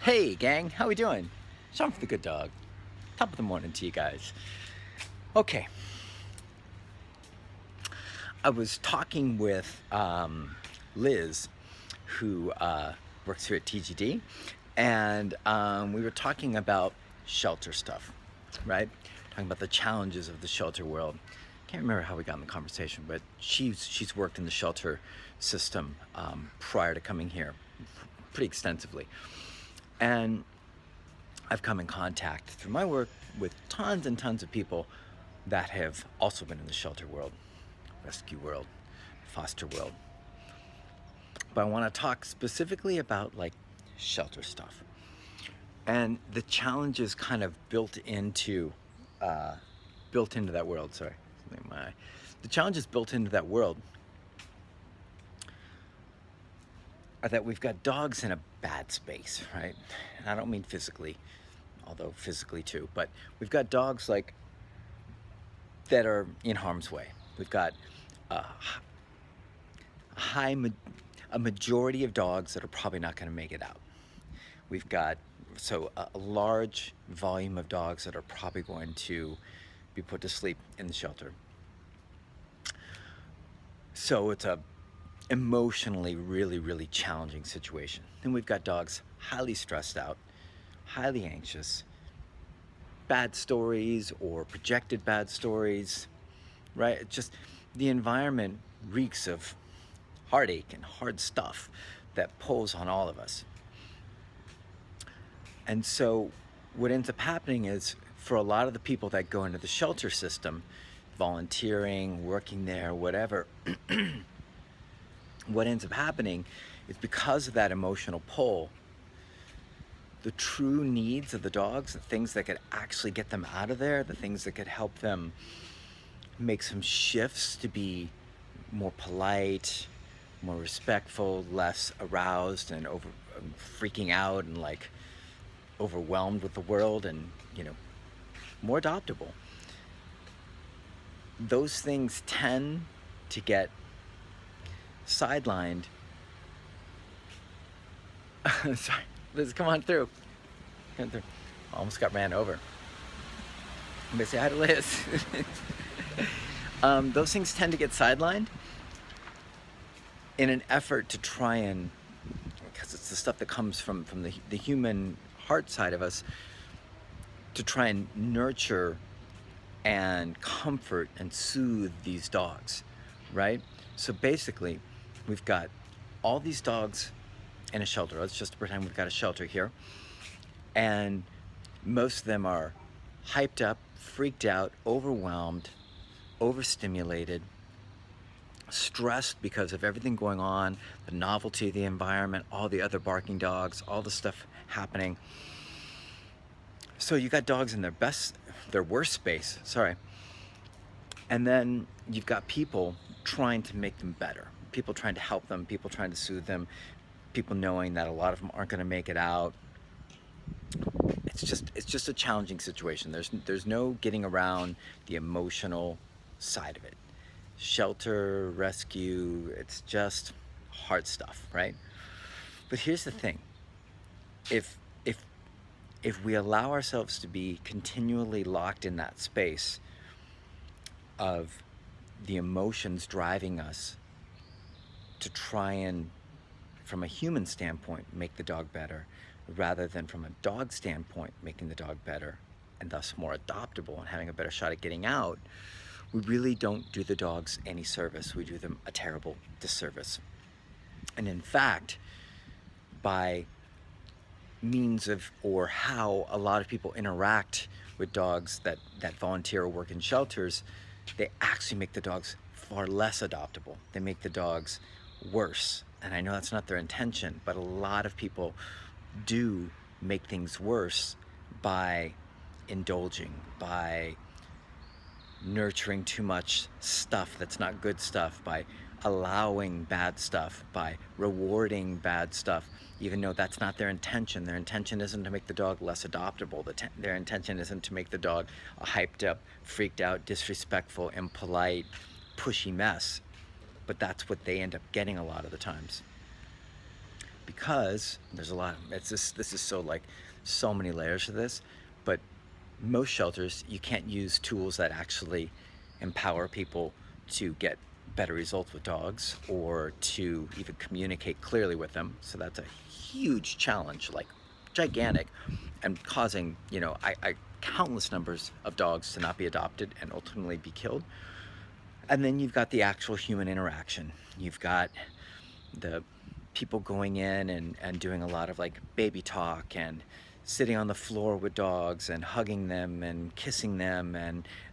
Hey gang, how we doing? Sean for the Good Dog. Top of the morning to you guys. Okay, I was talking with Liz, who works here at TGD, and we were talking about shelter stuff, right? Talking about the challenges of the shelter world. Can't remember how we got in the conversation, but she's worked in the shelter system prior to coming here pretty extensively, and I've come in contact through my work with tons and tons of people that have also been in the shelter world, rescue world, foster world. But I want to talk specifically about like shelter stuff and the challenges kind of built into that world. Sorry, the challenges built into that world are that we've got dogs in a bad space, right? And I don't mean physically, although physically too, but we've got dogs like that are in harm's way. We've got a majority of dogs that are probably not going to make it out. We've got a large volume of dogs that are probably going to be put to sleep in the shelter. So it's a emotionally really, really challenging situation. Then we've got dogs highly stressed out, highly anxious, bad stories or projected bad stories, right? It's just the environment reeks of heartache and hard stuff that pulls on all of us. And so what ends up happening is, for a lot of the people that go into the shelter system, volunteering, working there, whatever, what ends up happening is, because of that emotional pull, the true needs of the dogs, the things that could actually get them out of there, the things that could help them make some shifts to be more polite, more respectful, less aroused and freaking out and like overwhelmed with the world, and more adoptable. Those things tend to get sidelined. Sorry, Liz, come on through. Almost got ran over. I'm gonna say hi to Liz. Those things tend to get sidelined in an effort to try and, because it's the stuff that comes from the human heart side of us, to try and nurture and comfort and soothe these dogs, right? So basically, we've got all these dogs in a shelter. Let's just pretend we've got a shelter here. And most of them are hyped up, freaked out, overwhelmed, overstimulated, stressed because of everything going on, the novelty of the environment, all the other barking dogs, all the stuff happening. So you got dogs in their worst space, sorry. And then you've got people trying to make them better, people trying to help them, people trying to soothe them, people knowing that a lot of them aren't going to make it out. It's just a challenging situation. There's no getting around the emotional side of it. Shelter, rescue, it's just hard stuff, right? But here's the thing. If we allow ourselves to be continually locked in that space of the emotions driving us to try and, from a human standpoint, make the dog better, rather than from a dog standpoint, making the dog better and thus more adoptable and having a better shot at getting out, we really don't do the dogs any service. We do them a terrible disservice. And in fact, by means of, or how a lot of people interact with dogs that volunteer or work in shelters, they actually make the dogs far less adoptable. They make the dogs worse. And I know that's not their intention, but a lot of people do make things worse by indulging, by nurturing too much stuff that's not good stuff, by allowing bad stuff, by rewarding bad stuff, even though that's not their intention. Their intention isn't to make the dog less adoptable. Their intention isn't to make the dog a hyped up, freaked out, disrespectful, impolite, pushy mess. But that's what they end up getting a lot of the times. because there's a lot of, this is so like, so many layers to this, but most shelters, you can't use tools that actually empower people to get better results with dogs or to even communicate clearly with them. So that's a huge challenge, like gigantic, and causing, countless numbers of dogs to not be adopted and ultimately be killed. And then you've got the actual human interaction. You've got the people going in and doing a lot of like baby talk and sitting on the floor with dogs and hugging them and kissing them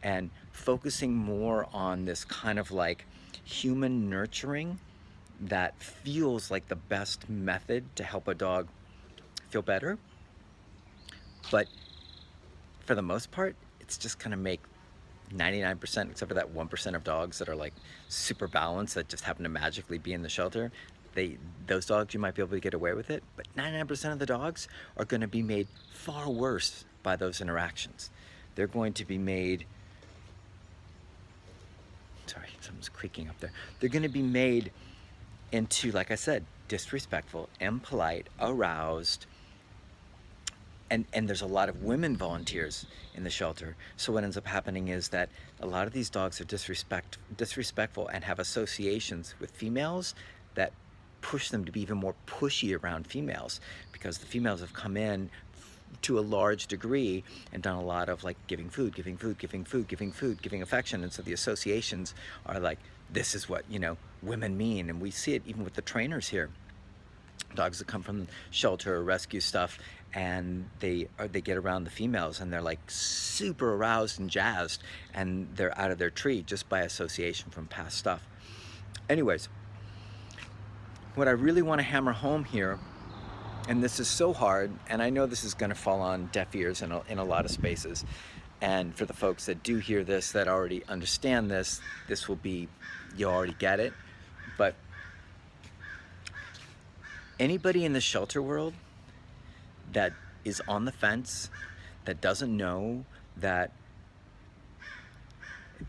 and focusing more on this kind of like human nurturing that feels like the best method to help a dog feel better. But for the most part, it's just gonna make 99%, except for that 1% of dogs that are like super balanced that just happen to magically be in the shelter. Those dogs, you might be able to get away with it, but 99% of the dogs are going to be made far worse by those interactions. They're going to be made, sorry, something's creaking up there. They're going to be made into, like I said, disrespectful, impolite, aroused, and there's a lot of women volunteers in the shelter. So what ends up happening is that a lot of these dogs are disrespectful and have associations with females that push them to be even more pushy around females, because the females have come in to a large degree and done a lot of like giving food, giving food, giving food, giving food, giving affection. And so the associations are like, this is what, women mean. And we see it even with the trainers here. Dogs that come from shelter or rescue stuff, and they get around the females and they're like super aroused and jazzed, and they're out of their tree just by association from past stuff. Anyways, what I really want to hammer home here, and this is so hard, and I know this is going to fall on deaf ears in a lot of spaces, and for the folks that do hear this, that already understand this will be, you already get it, but anybody in the shelter world that is on the fence, that doesn't know, that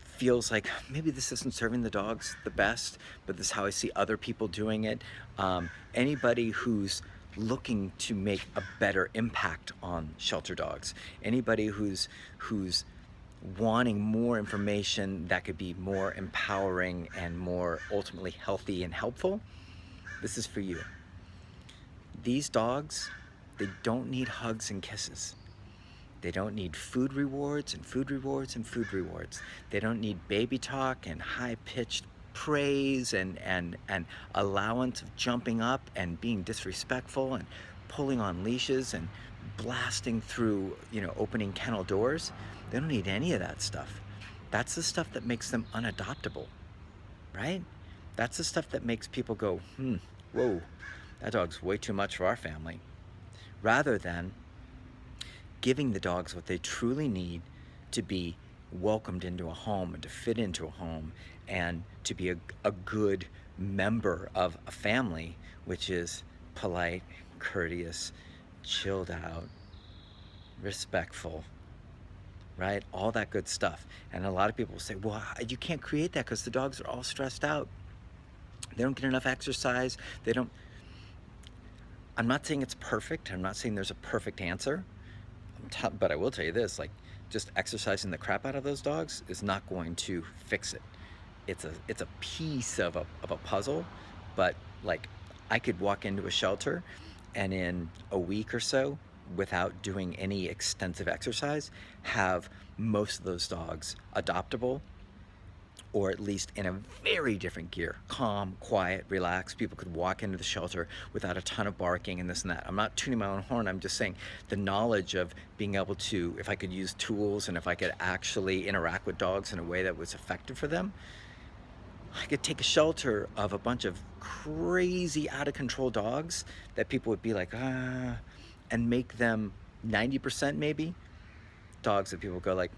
feels like maybe this isn't serving the dogs the best, but this is how I see other people doing it. Anybody who's looking to make a better impact on shelter dogs, anybody who's wanting more information that could be more empowering and more ultimately healthy and helpful, this is for you. These dogs, they don't need hugs and kisses. They don't need food rewards and food rewards and food rewards. They don't need baby talk and high-pitched praise and allowance of jumping up and being disrespectful and pulling on leashes and blasting through, opening kennel doors. They don't need any of that stuff. That's the stuff that makes them unadoptable, right? That's the stuff that makes people go, whoa, that dog's way too much for our family. Rather than giving the dogs what they truly need to be welcomed into a home and to fit into a home and to be a good member of a family, which is polite, courteous, chilled out, respectful, right? All that good stuff. And a lot of people say, well, you can't create that because the dogs are all stressed out. They don't get enough exercise. I'm not saying it's perfect. I'm not saying there's a perfect answer. But I will tell you this, like, just exercising the crap out of those dogs is not going to fix it. It's a piece of a puzzle, but like, I could walk into a shelter and in a week or so, without doing any extensive exercise, have most of those dogs adoptable, or at least in a very different gear, calm, quiet, relaxed. People could walk into the shelter without a ton of barking and this and that. I'm not tuning my own horn, I'm just saying the knowledge of being able to, if I could use tools and if I could actually interact with dogs in a way that was effective for them, I could take a shelter of a bunch of crazy out of control dogs that people would be like, and make them 90% maybe dogs that people go like,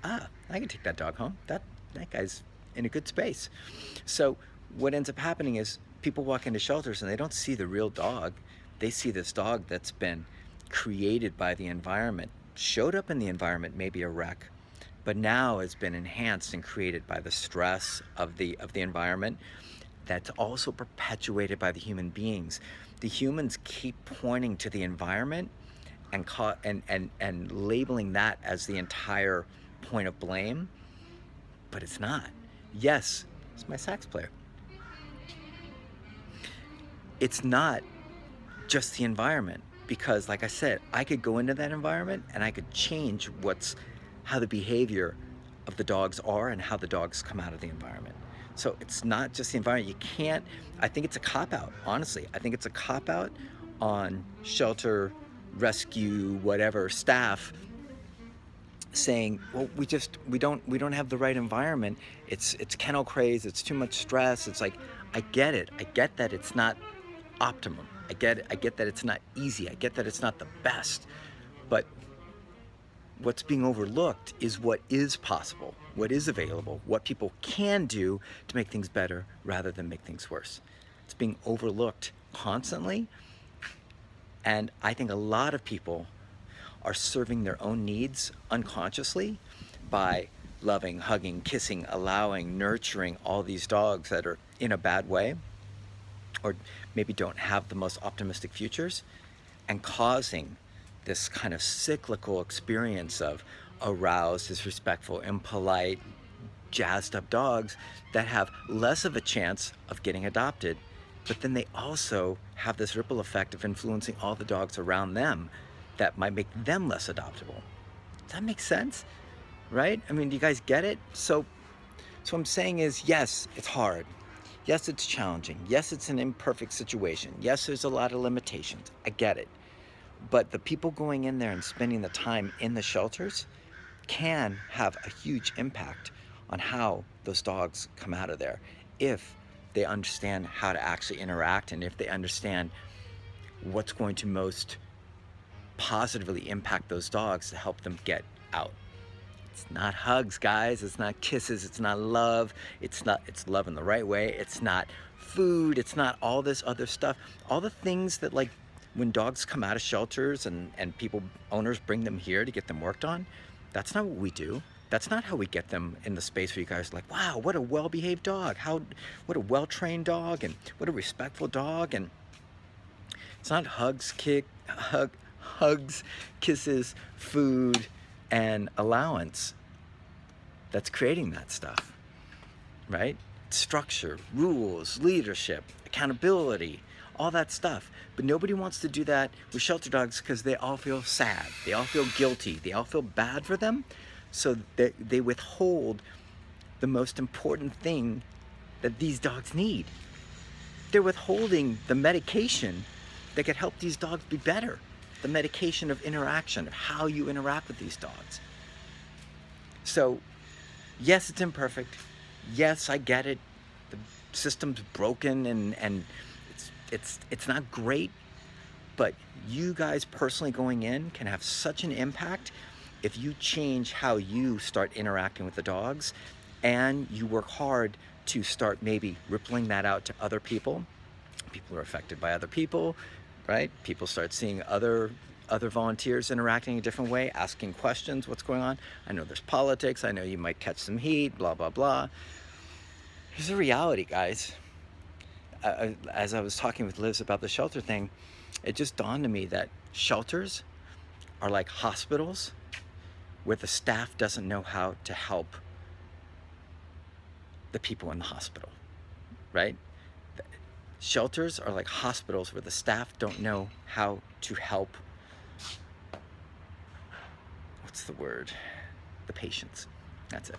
I can take that dog home. That guy's in a good space. So what ends up happening is people walk into shelters and they don't see the real dog. They see this dog that's been created by the environment, showed up in the environment, maybe a wreck, but now has been enhanced and created by the stress of the environment, that's also perpetuated by the human beings. the humans keep pointing to the environment and labeling that as the entire point of blame, but it's not. Yes, it's my sax player. It's not just the environment, because like I said, I could go into that environment and I could change how the behavior of the dogs are and how the dogs come out of the environment. So it's not just the environment. You can't, I think it's a cop-out, honestly. I think it's a cop-out on shelter, rescue, whatever staff saying, well, we don't have the right environment. It's kennel craze, it's too much stress. It's like, I get it. I get that it's not optimum. I get that it's not easy. I get that it's not the best. But what's being overlooked is what is possible, what is available, what people can do to make things better rather than make things worse. It's being overlooked constantly. And I think a lot of people are serving their own needs unconsciously by loving, hugging, kissing, allowing, nurturing all these dogs that are in a bad way, or maybe don't have the most optimistic futures, and causing this kind of cyclical experience of aroused, disrespectful, impolite, jazzed up dogs that have less of a chance of getting adopted, but then they also have this ripple effect of influencing all the dogs around them that might make them less adoptable. Does that make sense? Right? I mean, do you guys get it? So what I'm saying is, yes, it's hard. Yes, it's challenging. Yes, it's an imperfect situation. Yes, there's a lot of limitations. I get it. But the people going in there and spending the time in the shelters can have a huge impact on how those dogs come out of there if they understand how to actually interact, and if they understand what's going to most positively impact those dogs to help them get out. It's not hugs, guys. It's not kisses. It's not love. It's love in the right way. It's not food. It's not all this other stuff. All the things that, like, when dogs come out of shelters and owners bring them here to get them worked on, that's not what we do. That's not how we get them in the space where you guys are like, wow, what a well-behaved dog. What a well-trained dog, and what a respectful dog. And it's not hugs, kisses, food, and allowance that's creating that stuff, right? Structure, rules, leadership, accountability, all that stuff. But nobody wants to do that with shelter dogs because they all feel sad. They all feel guilty. They all feel bad for them. So they withhold the most important thing that these dogs need. They're withholding the medication that could help these dogs be better. The medication of interaction, of how you interact with these dogs. So, yes, it's imperfect. Yes, I get it. The system's broken and it's not great. But you guys personally going in can have such an impact if you change how you start interacting with the dogs, and you work hard to start maybe rippling that out to other people. People are affected by other people, right? People start seeing other volunteers interacting a different way, asking questions, what's going on? I know there's politics, I know you might catch some heat, blah, blah, blah. Here's the reality, guys. As I was talking with Liz about the shelter thing, it just dawned on me that shelters are like hospitals where the staff doesn't know how to help the people in the hospital, right? Shelters are like hospitals where the staff don't know how to help, what's the word? The patients. That's it.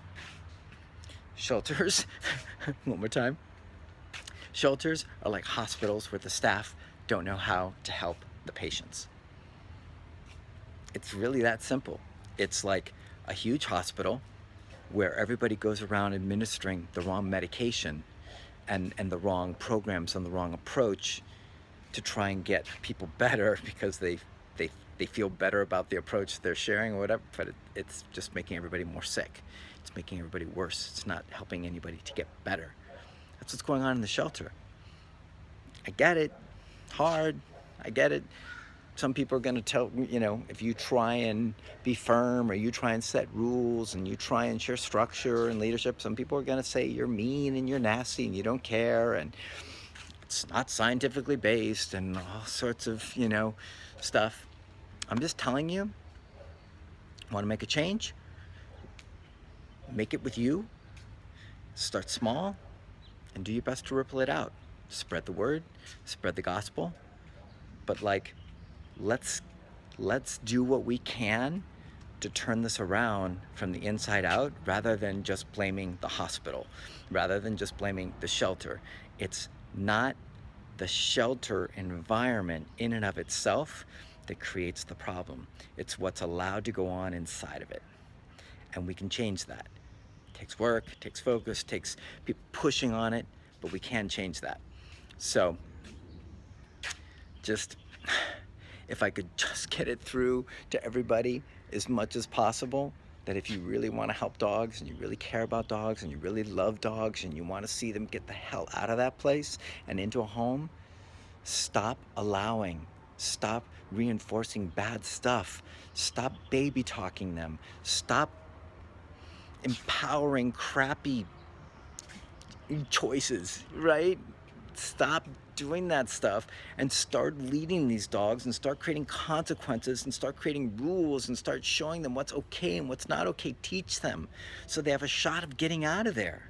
Shelters, one more time. Shelters are like hospitals where the staff don't know how to help the patients. It's really that simple. It's like a huge hospital where everybody goes around administering the wrong medication and the wrong programs and the wrong approach to try and get people better because they feel better about the approach they're sharing or whatever, but it's just making everybody more sick. It's making everybody worse. It's not helping anybody to get better. That's what's going on in the shelter. I get it. Hard. I get it. Some people are going to tell, if you try and be firm, or you try and set rules, and you try and share structure and leadership, some people are going to say you're mean and you're nasty and you don't care. And It's not scientifically based and all sorts of, stuff. I'm just telling you, want to make a change? Make it with you. Start small and do your best to ripple it out. Spread the word, spread the gospel. But like, let's do what we can to turn this around from the inside out, rather than just blaming the hospital, rather than just blaming the shelter. It's not the shelter environment in and of itself that creates the problem. It's what's allowed to go on inside of it. And we can change that. It takes work, it takes focus, it takes people pushing on it, but we can change that. So just, if I could just get it through to everybody as much as possible, that if you really want to help dogs and you really care about dogs and you really love dogs and you want to see them get the hell out of that place and into a home, stop allowing, stop reinforcing bad stuff, stop baby talking them, stop empowering crappy choices, right? Stop doing that stuff and start leading these dogs and start creating consequences and start creating rules and start showing them what's okay and what's not okay. Teach them so they have a shot of getting out of there.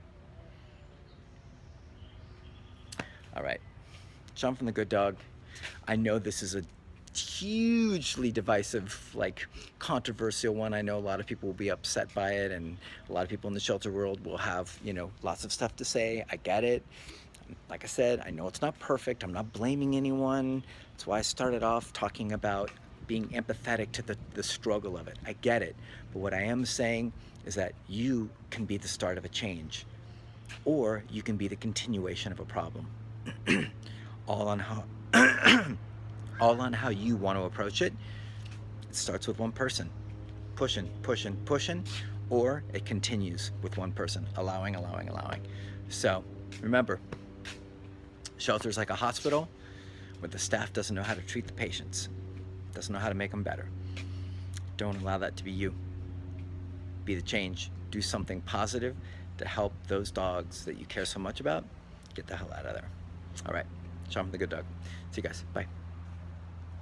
All right, Sean from The Good Dog. I know this is a hugely divisive, like controversial one. I know a lot of people will be upset by it, and a lot of people in the shelter world will have, lots of stuff to say. I get it. Like I said, I know it's not perfect. I'm not blaming anyone. That's why I started off talking about being empathetic to the struggle of it. I get it. But what I am saying is that you can be the start of a change, or you can be the continuation of a problem. all on how you want to approach it. It starts with one person pushing, or it continues with one person allowing. So remember, shelter's like a hospital where the staff doesn't know how to treat the patients, doesn't know how to make them better. Don't allow that to be you. Be the change. Do something positive to help those dogs that you care so much about get the hell out of there. All right, Sean from The Good Dog. See you guys. Bye.